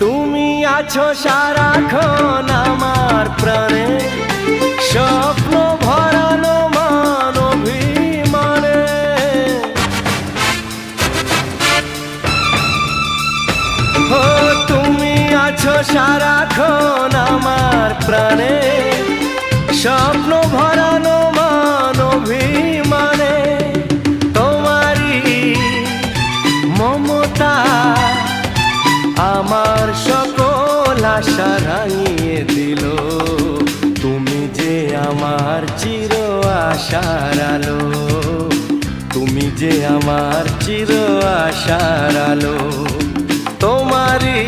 তুমি আছো সারাক্ষণ আমার প্রাণে, স্বপ্ন ভরানো মান অভিমানে। ও তুমি আছো সারাক্ষণ আমার প্রাণে, স্বপ্ন ভরানো মান অভিমানে। তোমারই মমতা আমার সকল আশা রাঙিয়ে দিল। তুমি যে আমার চির আশার আলো, তুমি যে আমার চির আশার আলো। তোমারই